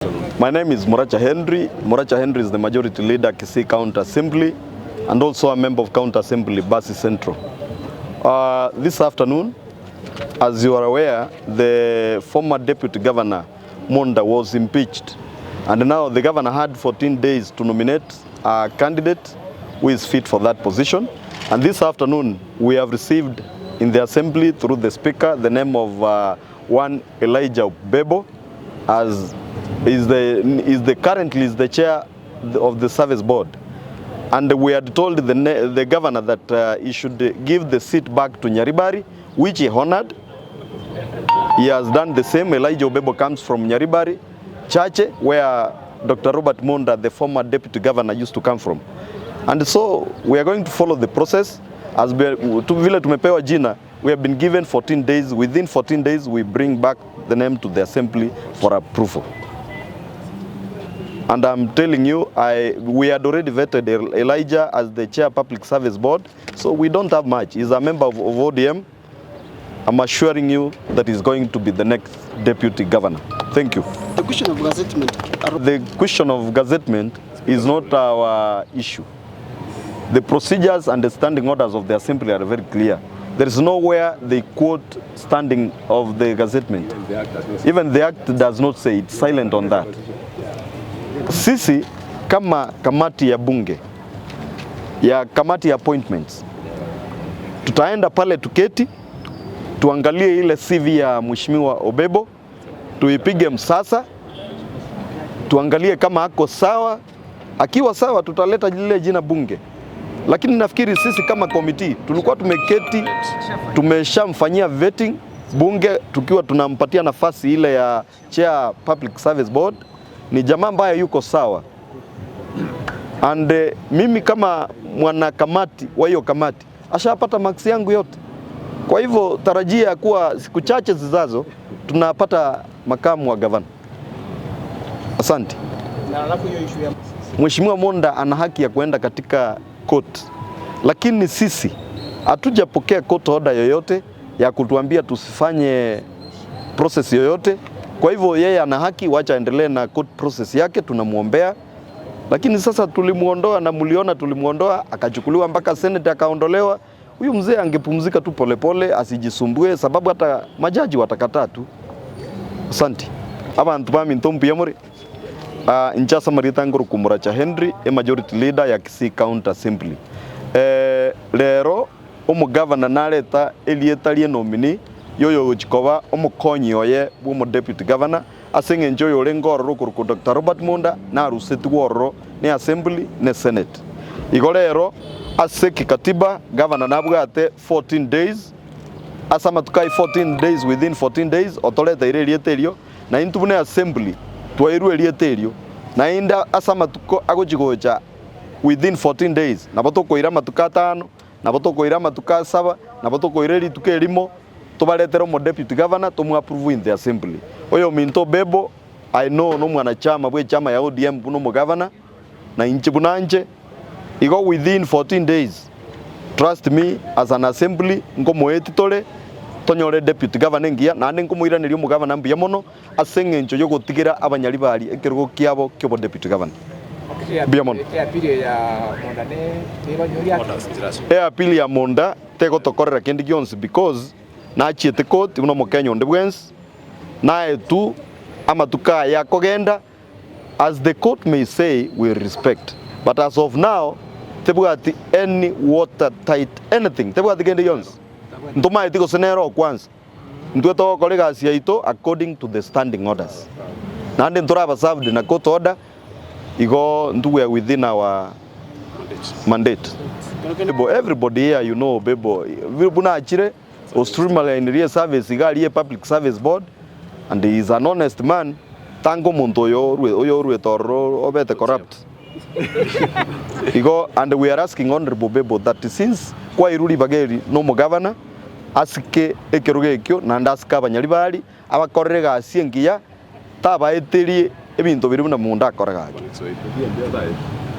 My name is Moracha Henry. Moracha Henry is the majority leader, Kisii County Assembly, and also a member of County Assembly, Basi Central. This afternoon, as you are aware, the former Deputy Governor, Monda, was impeached. And now the governor had 14 days to nominate a candidate who is fit for that position. And this afternoon, we have received in the Assembly, through the Speaker, the name of one Elijah Bebo, as currently is the chair of the service board. And we had told the governor that he should give the seat back to Nyaribari, which he honored. He has done the same. Elijah Bebo comes from Nyaribari, Chache, where Dr. Robert Monda, the former deputy governor, used to come from. And so we are going to follow the process. As vile tumepewa jina, we have been given 14 days. Within 14 days, we bring back the name to the Assembly for approval. And I'm telling you, we had already vetted Elijah as the chair public service board, so we don't have much. He's a member of ODM. I'm assuring you that he's going to be the next deputy governor. Thank you. The question of gazettement. The question of gazettement is not our issue. The procedures and the standing orders of the Assembly are very clear. There is nowhere they quote standing of the gazettement. Even the act does not say, it's silent on that. Sisi kama kamati ya bunge ya kamati ya appointments, tutaenda pale tuketi, tuangalie ile CV ya Mheshimiwa Obebo, tuipige msasa, tuangalie kama ako sawa. Akiwa sawa, tutaleta lile jina bunge. Lakini nafikiri sisi kama committee tulikuwa tumeketi, tumeshamfanyia vetting bunge, tukiwa tunampatia nafasi ile ya chair public service board. Ni jamaa ambaye yuko sawa. And mimi kama mwanakamati wa hiyo kamati ashapata maksi yangu yote. Kwa hivyo tarajia kuwa siku chache zijazo tunapata makamu wa gavana. Asante. Na alafu hiyo issue ya Mheshimiwa Monda ana haki ya kuenda katika court. Lakini sisi hatujapokea court order yoyote ya kutuambia tusifanye process yoyote. Kwa hivyo yeye ana haki, wacha endelee na court process yake, tunamuombea. Lakini sasa tulimuondoa na mliona tulimuondoa, akachukuliwa mpaka Senate akaondolewa. Huyu mzee angepumzika tu polepole, asijisumbue, sababu hata majaji watakataa tu. Asante. Abantu bami ntompi yamuri. Inchasa maritanguru kumuracha Henry, majority leader ya Kisii County Assembly. Lero governor naleta elietalie nominee yoyo uchikoba omukonyi oye bwo deputy governor asenge njoyo lengoro kuruko Dr. Robert Monda na ruseti woro ne Assembly ne Senate. Igolero aseki katiba governor nabwate 14 days asama tukai 14 days within 14 days otoleta ile elieterio na intubune Assembly twairu elieterio na inda asama tuko agojigoja within 14 days nabotokoira matuka 5 nabotokoira matuka 7 nabotokoira lituke elimo tubaletera mo deputy governor to mu approve in the Assembly. Oyo minto Bebo I know no mwanachama bwe chama ya ODM buno mo governor na inchi bunanje igo within 14 days. Trust me, as an Assembly ngomo etitole tonyore deputy governor ngia na ande ngomuira niri mu governor mbiya mono asenge ncho yo gotigira abanyali bali ekerugo kiabo kyo deputy governor. Apili ya Monda tego tokorera kendi gyonsi because na chiete court uno Mokenya on the wens na etu ama tukaya kogenda as the court may say we respect, but as of now tebuati any watertight anything tebuati kendi gyonsi ntoma etiko senero kwanza ntweto kolega siaito according to the standing orders na ande ntoraba served na court order igo nduwe within our mandate. Everybody here, you know, Bebo, Vilbuna Achire, Australia in real service, Igalie public service board, and he is an honest man. Tango Montoyo, Oyo Toro, Obete corrupt. And we are asking Honorable Bebo that since Kwai Rudi Bageri, no more governor, Aske Ekerugekyo, Nandaska Banyalibari, our correga Sienkia, Taba Eteri, Ebinto Viruna Munda Correga.